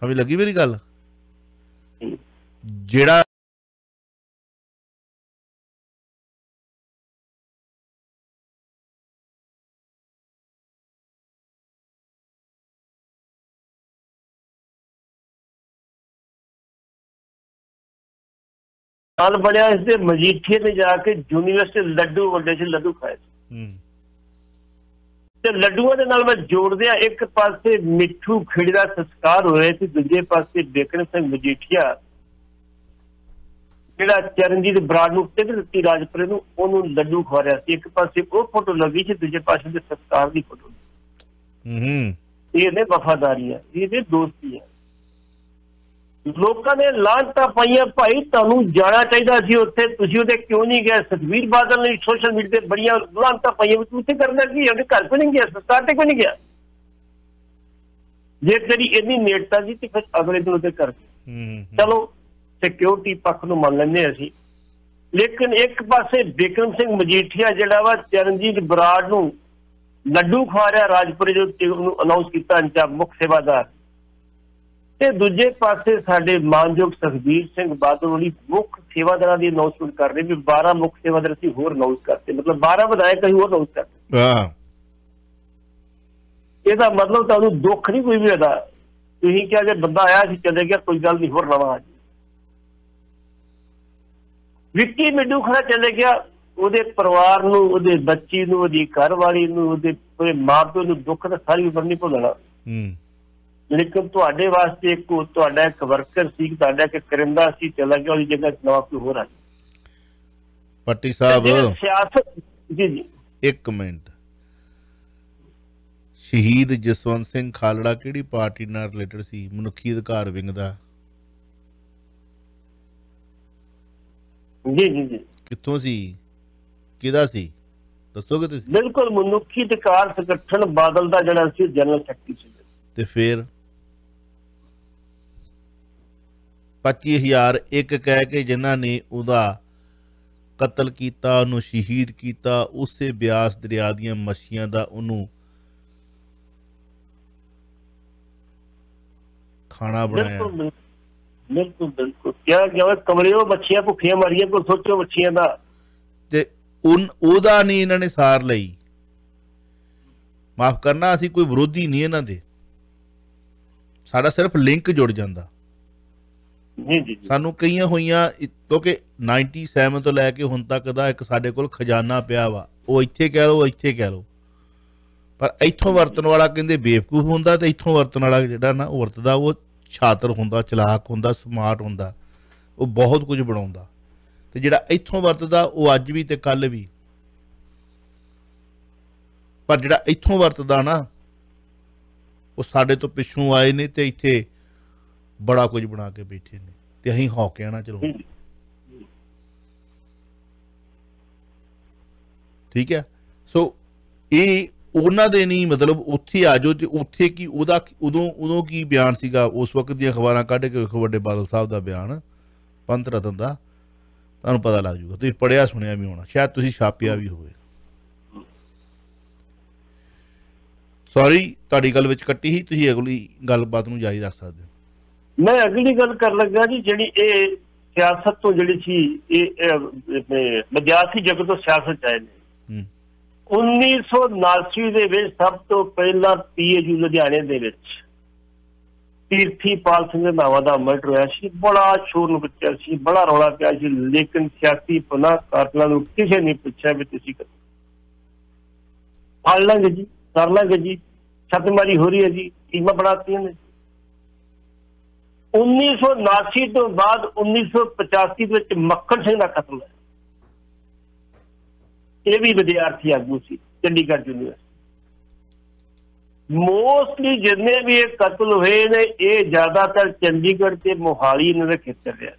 [SPEAKER 1] समझ लगी मेरी गल? जेड़ा
[SPEAKER 2] हाल बनया इसके मजीठीए ने जाके यूनीवर्सिटी लड्डू वंडे से लड्डू खाए ते लड्डूआं दे नाल मैं जोड़दे एक पासे मिठू खेड़ी दा संस्कार होया सी, दूजे पासे बिक्रम सिंह मजीठिया ਜਿਹੜਾ ਚਰਨਜੀਤ ਬਰਾੜ ਨੂੰ ਟਿਕਟ ਦਿੱਤੀ ਰਾਜਪੁਰੇ ਨੂੰ, ਉਹਨੂੰ ਲੱਡੂ ਖਵਾ ਰਿਹਾ ਸੀ। ਇੱਕ ਪਾਸੇ ਉਹ ਫੋਟੋ ਲੱਗੀ ਸੀ, ਦੂਜੇ ਪਾਸੇ ਦੇ ਸੰਸਕਾਰ ਦੀ ਫੋਟੋ। ਇਹ ਨੇ ਵਫਾਦਾਰੀਆਂ, ਇਹ ਨੇ ਦੋਸਤੀਆਂ। ਲੋਕਾਂ ਨੇ ਲਾਂਤਾਂ ਪਾਈਆਂ, ਭਾਈ ਤੁਹਾਨੂੰ ਜਾਣਾ ਚਾਹੀਦਾ ਸੀ ਉੱਥੇ, ਤੁਸੀਂ ਉਹਦੇ ਕਿਉਂ ਨਹੀਂ ਗਏ? ਸੁਖਬੀਰ ਬਾਦਲ ਨੇ ਸੋਸ਼ਲ ਮੀਡੀਆ ਤੇ ਬੜੀਆਂ ਲਾਂਤਾਂ ਪਾਈਆਂ, ਤੂੰ ਉੱਥੇ ਕਰਨਾ ਕੀ? ਉਹਦੇ ਘਰ ਕੋਈ ਨਹੀਂ ਗਿਆ, ਸੰਸਕਾਰ ਤੇ ਕੋਈ ਨਹੀਂ ਗਿਆ। ਜੇ ਤੇਰੀ ਇੰਨੀ ਨੇੜਤਾ ਸੀ ਤੇ ਫਿਰ ਅਗਲੇ ਦਿਨ ਉਹਦੇ ਘਰ ਚਲੋ ਸਿਕਿਉਰਿਟੀ ਪੱਖ ਨੂੰ ਮੰਨ ਲੈਂਦੇ ਅਸੀਂ, ਲੇਕਿਨ ਇੱਕ ਪਾਸੇ ਬਿਕਰਮ ਸਿੰਘ ਮਜੀਠੀਆ ਜਿਹੜਾ ਵਾ ਚਰਨਜੀਤ ਬਰਾੜ ਨੂੰ ਲੱਡੂ ਖਵਾ ਰਿਹਾ ਰਾਜਪੁਰੇ ਜੋ ਉਹਨੂੰ ਅਨਾਉਂਸ ਕੀਤਾ ਇੰਚਾਰਜ ਮੁੱਖ ਸੇਵਾਦਾਰ, ਤੇ ਦੂਜੇ ਪਾਸੇ ਸਾਡੇ ਮਾਨਯੋਗ ਸੁਖਬੀਰ ਸਿੰਘ ਬਾਦਲ ਵਾਲੀ ਮੁੱਖ ਸੇਵਾਦਾਰਾਂ ਦੀ ਅਨਾਉਂਸਮੈਂਟ ਕਰ ਰਹੇ ਵੀ 12 ਮੁੱਖ ਸੇਵਾਦਾਰ ਅਸੀਂ ਹੋਰ ਅਨਾਉਂਸ ਕਰਤੇ, ਮਤਲਬ 12 ਵਿਧਾਇਕ ਅਸੀਂ ਹੋਰ ਅਨਾਉਂਸ ਕਰਤੇ। ਇਹਦਾ ਮਤਲਬ ਤੁਹਾਨੂੰ ਦੁੱਖ ਨਹੀਂ ਕੋਈ ਵੀ ਇਹਦਾ, ਤੁਸੀਂ ਕਿਹਾ ਜੇ ਬੰਦਾ ਆਇਆ ਸੀ ਚਲੇ ਗਿਆ, ਕੋਈ ਗੱਲ ਨਹੀਂ ਹੋਰ ਨਵਾਂ ਆ ਜੀ। ਵਿੱਕੀ ਮਿੱਡੂ ਖੜਾ ਚਲੇ ਗਿਆ, ਉਹਦੇ ਪਰਿਵਾਰ ਨੂੰ, ਉਹਦੇ ਬੱਚੀ ਨੂੰ, ਉਹਦੀ ਘਰ ਵਾਲੀ ਨੂੰ, ਉਹਦੇ ਮਾਂ ਪਿਓ ਨੂੰ ਦੁੱਖ ਤਾਂ ਸਾਰੀ ਉਮਰ ਨਹੀਂ ਭੁੱਲਣਾ। ਲੇਕਿਨ ਤੁਹਾਡੇ ਵਾਸਤੇ ਤੁਹਾਡਾ ਇੱਕ ਵਰਕਰ ਸੀ, ਤੁਹਾਡਾ ਇੱਕ ਕਰਿੰਦਾ ਸੀ, ਚਲਾ ਗਿਆ, ਉਹਦੀ ਜਗ੍ਹਾ ਨਵਾਂ ਕੋਈ ਹੋਰ ਆ ਗਿਆ।
[SPEAKER 1] ਪੱਟੀ ਸਾਹਿਬ
[SPEAKER 2] ਸਿਆਸਤ ਜੀ ਜੀ
[SPEAKER 1] ਇੱਕ ਮਿੰਟ, ਸ਼ਹੀਦ ਜਸਵੰਤ ਸਿੰਘ ਖਾਲੜਾ ਕਿਹੜੀ ਪਾਰਟੀ ਨਾਲ ਰਿਲੇਟਡ ਸੀ? ਮਨੁੱਖੀ ਅਧਿਕਾਰ ਵਿੰਗ ਦਾ।
[SPEAKER 2] ਜੀ ਜੀ ਜੀ
[SPEAKER 1] ਕਿੱਥੋਂ ਸੀ, ਕਿਹਦਾ ਸੀ, ਦੱਸੋਗੇ ਤੁਸੀਂ?
[SPEAKER 2] ਬਿਲਕੁਲ ਮਨੁੱਖੀ ਅਧਿਕਾਰ ਸੰਗਠਨ ਬਾਦਲ ਦਾ ਜਿਹੜਾ ਸੀ ਜਨਰਲ ਸੈਕਟਰੀ ਸੀ।
[SPEAKER 1] ਤੇ ਫਿਰ 25,000 ਇੱਕ ਕਹਿ ਕੇ ਜਿਨ੍ਹਾਂ ਨੇ ਉਹਦਾ ਕਤਲ ਕੀਤਾ, ਉਹਨੂੰ ਸ਼ਹੀਦ ਕੀਤਾ, ਉਸੇ ਬਿਆਸ ਦਰਿਆ ਦੀਆਂ ਮੱਛੀਆਂ ਦਾ ਉਹਨੂੰ ਖਾਣਾ ਬਣਾਇਆ।
[SPEAKER 2] ਬਿਲਕੁਲ ਬਿਲਕੁਲ ਕਿਹਾ ਗਿਆ ਕਮਰਿਓ ਮੱਛੀਆਂ ਭੁੱਖੀਆਂ ਮਾਰੀਆਂ, ਕੋਈ ਸੋਚੋ ਮੱਛੀਆਂ ਦਾ।
[SPEAKER 1] ਤੇ ਉਹਦਾ ਨਹੀਂ ਇਹਨਾਂ ਨੇ ਸਾਰ ਲਈ। ਮਾਫ ਕਰਨਾ, ਅਸੀਂ ਕੋਈ ਵਿਰੋਧੀ ਨਹੀਂ ਇਹਨਾਂ ਦੇ, ਸਾਡਾ ਸਿਰਫ ਲਿੰਕ ਜੁੜ ਜਾਂਦਾ। ਸਾਨੂੰ ਕਈਆਂ ਹੋਈਆਂ, ਕਿਉਂਕਿ 97 ਤੋਂ ਲੈ ਕੇ ਹੁਣ ਤੱਕ ਦਾ ਇੱਕ ਸਾਡੇ ਕੋਲ ਖਜ਼ਾਨਾ ਪਿਆ ਵਾ, ਉਹ ਇੱਥੇ ਕਹਿ ਲਓ, ਇੱਥੇ ਕਹਿ ਲਓ, ਪਰ ਇੱਥੋਂ ਵਰਤਣ ਵਾਲਾ ਕਹਿੰਦੇ ਬੇਵਕੂਫ ਹੁੰਦਾ, ਤੇ ਇੱਥੋਂ ਵਰਤਣ ਵਾਲਾ ਜਿਹੜਾ ਨਾ ਉਹ ਵਰਤਦਾ, ਉਹ ਛਾਤਰ ਹੁੰਦਾ, ਚਲਾਕ ਹੁੰਦਾ, ਸਮਾਰਟ ਹੁੰਦਾ, ਉਹ ਬਹੁਤ ਕੁਝ ਬਣਾਉਂਦਾ। ਤੇ ਜਿਹੜਾ ਇੱਥੋਂ ਵਰਤਦਾ ਉਹ ਅੱਜ ਵੀ ਤੇ ਕੱਲ ਵੀ, ਪਰ ਜਿਹੜਾ ਇੱਥੋਂ ਵਰਤਦਾ ਨਾ ਉਹ ਸਾਡੇ ਤੋਂ ਪਿੱਛੋਂ ਆਏ ਨੇ ਤੇ ਇੱਥੇ ਬੜਾ ਕੁਝ ਬਣਾ ਕੇ ਬੈਠੇ ਨੇ, ਤੇ ਅਸੀਂ ਹੌਕਿਆਂ ਨਾ ਚਲੋ। ਠੀਕ ਹੈ, ਸੋ ਇਹ ਉਹਨਾਂ ਦੇ ਨਹੀਂ, ਮਤਲਬ ਉੱਥੇ ਆ ਜਾਓ ਤੇ ਉੱਥੇ ਕੀ ਉਹਦਾ ਉਦੋਂ ਕੀ ਬਿਆਨ ਸੀਗਾ? ਉਸ ਵਕਤ ਦੀਆਂ ਅਖਬਾਰਾਂ ਕੱਢ ਕੇ ਵੇਖੋ, ਵੱਡੇ ਬਾਦਲ ਸਾਹਿਬ ਦਾ ਬਿਆਨ, ਪੰਥ ਰਤਨ ਦਾ, ਤੁਹਾਨੂੰ ਪਤਾ ਲੱਗ ਜੂਗਾ। ਤੁਸੀਂ ਪੜ੍ਹਿਆ ਸੁਣਿਆ ਵੀ ਹੋਣਾ, ਸ਼ਾਇਦ ਤੁਸੀਂ ਛਾਪਿਆ ਵੀ ਹੋਵੇ। ਸੌਰੀ ਤੁਹਾਡੀ ਗੱਲ ਵਿੱਚ ਕੱਟੀ ਸੀ, ਤੁਸੀਂ ਅਗਲੀ ਗੱਲਬਾਤ ਨੂੰ ਜਾਰੀ ਰੱਖ ਸਕਦੇ ਹੋ।
[SPEAKER 2] ਮੈਂ ਅਗਲੀ ਗੱਲ ਕਰਨ ਲੱਗਾ ਜੀ, ਜਿਹੜੀ ਇਹ ਸਿਆਸਤ ਤੋਂ ਜਿਹੜੀ ਸੀ, ਇਹ ਵਿਦਿਆਰਥੀ ਜਗਤ ਤੋਂ ਸਿਆਸਤ ਆਏ ਨੇ। 1979 ਦੇ ਵਿੱਚ ਸਭ ਤੋਂ ਪਹਿਲਾਂ PAU ਲੁਧਿਆਣੇ ਦੇ ਵਿੱਚ ਤੀਰਥੀਪਾਲ ਸਿੰਘ ਨਾਵਾਂ ਦਾ ਮਰਡਰ ਹੋਇਆ ਸੀ। ਬੜਾ ਸ਼ੋਰ ਮਚਿਆ ਸੀ, ਬੜਾ ਰੌਲਾ ਪਿਆ ਸੀ, ਲੇਕਿਨ ਸਿਆਸੀ ਪਨਾਹ ਕਾਤਲਾਂ ਨੂੰ ਕਿਸੇ ਨੇ ਪੁੱਛਿਆ ਵੀ ਤੁਸੀਂ ਫੜ ਲਾਂਗੇ ਜੀ, ਕਰ ਲਾਂਗੇ ਜੀ, ਛਾਪੇਮਾਰੀ ਹੋ ਰਹੀ ਹੈ ਜੀ, ਟੀਮਾਂ ਬਣਾਤੀਆਂ ਨੇ। 1979 ਤੋਂ ਬਾਅਦ 1985 ਦੇ ਵਿੱਚ ਮੱਖਣ ਸਿੰਘ ਦਾ ਕਤਲ ਹੋਇਆ, ਇਹ ਵੀ ਵਿਦਿਆਰਥੀ ਆਗੂ ਸੀ ਚੰਡੀਗੜ੍ਹ ਯੂਨੀਵਰਸਿਟੀ। ਮੋਸਟਲੀ ਜਿੰਨੇ ਵੀ ਇਹ ਕਤਲ ਹੋਏ ਨੇ, ਇਹ ਜ਼ਿਆਦਾਤਰ ਚੰਡੀਗੜ੍ਹ ਤੇ ਮੋਹਾਲੀ ਇਹਨਾਂ ਦੇ ਖੇਤਰ ਰਿਹਾ।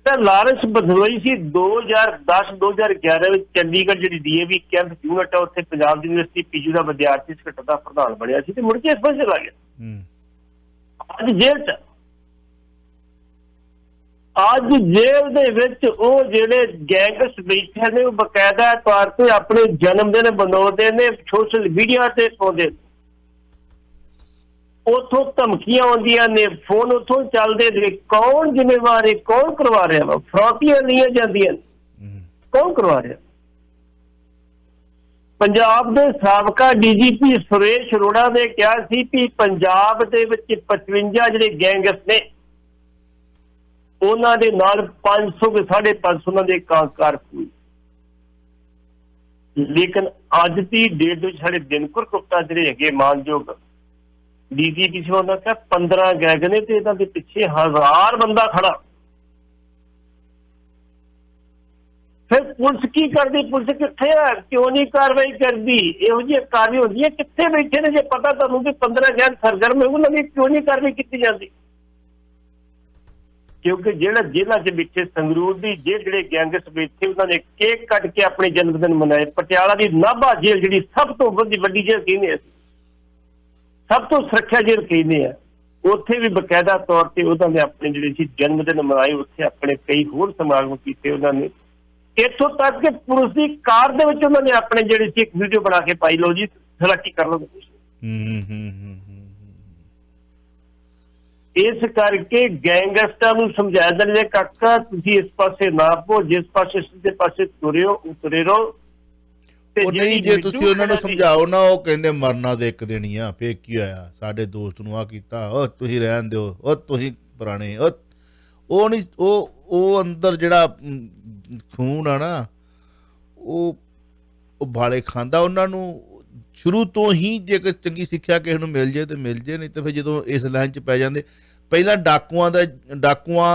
[SPEAKER 2] ਤਾਂ ਲਾਰੈਂਸ ਬਧਨੋਈ ਸੀ 2010-2011 ਵਿੱਚ ਚੰਡੀਗੜ੍ਹ ਜਿਹੜੀ DAV ਕੈਂਪ ਯੂਨਿਟ ਹੈ, ਉੱਥੇ ਪੰਜਾਬ ਯੂਨੀਵਰਸਿਟੀ PU ਦਾ ਵਿਦਿਆਰਥੀ ਸੰਗਠਨ ਦਾ ਪ੍ਰਧਾਨ ਬਣਿਆ ਸੀ, ਤੇ ਮੁੜ ਕੇ ਇਸ ਪਾਸੇ ਚਲਾ ਗਿਆ। ਅੱਜ ਜੇਲ੍ਹ ਚ, ਅੱਜ ਜੇਲ੍ਹ ਦੇ ਵਿੱਚ ਉਹ ਜਿਹੜੇ ਗੈਂਗਸ ਬੈਠੇ ਨੇ, ਉਹ ਬਕਾਇਦਾ ਤੌਰ ਤੇ ਆਪਣੇ ਜਨਮ ਦਿਨ ਮਨਾਉਂਦੇ ਨੇ, ਸੋਸ਼ਲ ਮੀਡੀਆ ਤੇ ਪਾਉਂਦੇ। ਉਥੋਂ ਧਮਕੀਆਂ ਆਉਂਦੀਆਂ ਨੇ, ਫੋਨ ਉਥੋਂ ਚੱਲਦੇ ਨੇ। ਕੌਣ ਜ਼ਿੰਮੇਵਾਰ ਹੈ? ਕੌਣ ਕਰਵਾ ਰਿਹਾ ਵਾ? ਫਰੌਤੀਆਂ ਲਈਆਂ ਜਾਂਦੀਆਂ ਨੇ, ਕੌਣ ਕਰਵਾ ਰਿਹਾ? ਪੰਜਾਬ ਦੇ ਸਾਬਕਾ ਡੀਜੀਪੀ ਸੁਰੇਸ਼ ਅਰੋੜਾ ਨੇ ਕਿਹਾ ਸੀ ਕਿ ਪੰਜਾਬ ਦੇ ਵਿੱਚ 55 ਜਿਹੜੇ ਗੈਂਗਸ ਨੇ, ਉਹਨਾਂ ਦੇ ਨਾਲ 500 ਕੇ 550 ਉਹਨਾਂ ਦੇ ਕਾਰਕੁਨ। ਲੇਕਿਨ ਅੱਜ ਦੀ ਡੇਟ ਵਿੱਚ ਸਾਡੇ ਦਿਨਕਰ ਗੁਪਤਾ ਜਿਹੜੇ ਹੈਗੇ ਮਾਨਯੋਗ ਡੀਜੀਪੀ ਸੀ, ਉਹਨਾਂ ਕਿਹਾ 15 ਗੈਂਗ ਨੇ ਤੇ ਇਹਨਾਂ ਦੇ ਪਿੱਛੇ 1000 ਬੰਦਾ ਖੜਾ। ਫਿਰ ਪੁਲਿਸ ਕੀ ਕਰਦੀ? ਪੁਲਿਸ ਕਿੱਥੇ ਆ? ਕਿਉਂ ਨਹੀਂ ਕਾਰਵਾਈ ਕਰਦੀ? ਇਹੋ ਜਿਹੀ ਕਾਰਵਾਈ ਹੁੰਦੀ ਹੈ, ਕਿੱਥੇ ਬੈਠੇ ਨੇ? ਜੇ ਪਤਾ ਤੁਹਾਨੂੰ ਕਿ 15 ਗੈਂਗ ਸਰਗਰਮ ਹੈ, ਉਹਨਾਂ ਦੀ ਕਿਉਂ ਨਹੀਂ ਕਾਰਵਾਈ ਕੀਤੀ ਜਾਂਦੀ? ਕਿਉਂਕਿ ਜਿਹੜਾ ਜੇਲ੍ਹਾਂ 'ਚ ਬੈਠੇ, ਸੰਗਰੂਰ ਦੀ ਜਿਹੜੇ ਗੈਂਗਸ ਬੈਠੇ, ਉਹਨਾਂ ਨੇ ਕੇਕ ਕੱਟ ਕੇ ਆਪਣੇ ਜਨਮ ਦਿਨ ਮਨਾਏ। ਪਟਿਆਲਾ ਦੀ ਨਾਭਾ ਜੇਲ੍ਹ ਜਿਹੜੀ ਸਭ ਤੋਂ ਵੱਡੀ ਜੇਲ੍ਹ ਕਹਿੰਦੇ ਆ, ਸਭ ਤੋਂ ਸੁਰੱਖਿਆ ਜੇਲ੍ਹ ਕਹਿੰਦੇ ਆ, ਉੱਥੇ ਵੀ ਬਕਾਇਦਾ ਤੌਰ ਤੇ ਉਹਨਾਂ ਨੇ ਆਪਣੇ ਜਿਹੜੇ ਸੀ ਜਨਮ ਦਿਨ ਮਨਾਏ। ਉੱਥੇ ਆਪਣੇ ਕਈ ਹੋਰ ਸਮਾਗਮ ਕੀਤੇ ਉਹਨਾਂ ਨੇ। ਇੱਥੋਂ ਤੱਕ ਕਿ ਪੁਲਿਸ ਦੀ ਕਾਰ ਦੇ ਵਿੱਚ ਉਹਨਾਂ ਨੇ ਆਪਣੇ ਜਿਹੜੇ ਸੀ ਇੱਕ ਵੀਡੀਓ ਬਣਾ ਕੇ ਪਾਈ, ਲਓ ਜੀ ਸਲਾਕੀ ਕਰ ਲਓ। ਇਸ ਕਰਕੇ ਗੈਂਗਸਟਰਾਂ ਨੂੰ ਸਮਝਾਇਆ ਜਾਂਦਾ ਜੇ ਕਾਕਾ ਤੁਸੀਂ ਇਸ ਪਾਸੇ ਨਾ ਪੋ, ਜਿਸ ਪਾਸੇ ਸਿੱਧੇ ਪਾਸੇ ਤੁਰੇ ਰਹੋ।
[SPEAKER 1] ਉਹ ਨਹੀਂ, ਜੇ ਤੁਸੀਂ ਉਹਨਾਂ ਨੂੰ ਸਮਝਾਓ ਨਾ, ਉਹ ਕਹਿੰਦੇ ਮਰਨਾ ਤੇ ਇੱਕ ਦਿਨ ਹੀ ਆ, ਫੇਰ ਕੀ ਹੋਇਆ, ਸਾਡੇ ਦੋਸਤ ਨੂੰ ਆ ਕੀਤਾ, ਉਹ ਤੁਸੀਂ ਰਹਿਣ ਦਿਓ, ਉਹ ਤੁਸੀਂ ਪੁਰਾਣੇ, ਉਹ ਨਹੀਂ, ਉਹ ਅੰਦਰ ਜਿਹੜਾ ਖੂਨ ਆ ਨਾ, ਉਹ ਭਾਲੇ ਖਾਂਦਾ। ਉਹਨਾਂ ਨੂੰ ਸ਼ੁਰੂ ਤੋਂ ਹੀ ਜੇ ਕੋਈ ਚੰਗੀ ਸਿੱਖਿਆ ਕਿਸੇ ਨੂੰ ਮਿਲ ਜੇ ਤੇ ਮਿਲ ਜੇ, ਨਹੀਂ ਤਾਂ ਫਿਰ ਜਦੋਂ ਇਸ ਲਾਈਨ 'ਚ ਪੈ ਜਾਂਦੇ। ਪਹਿਲਾਂ ਡਾਕੂਆਂ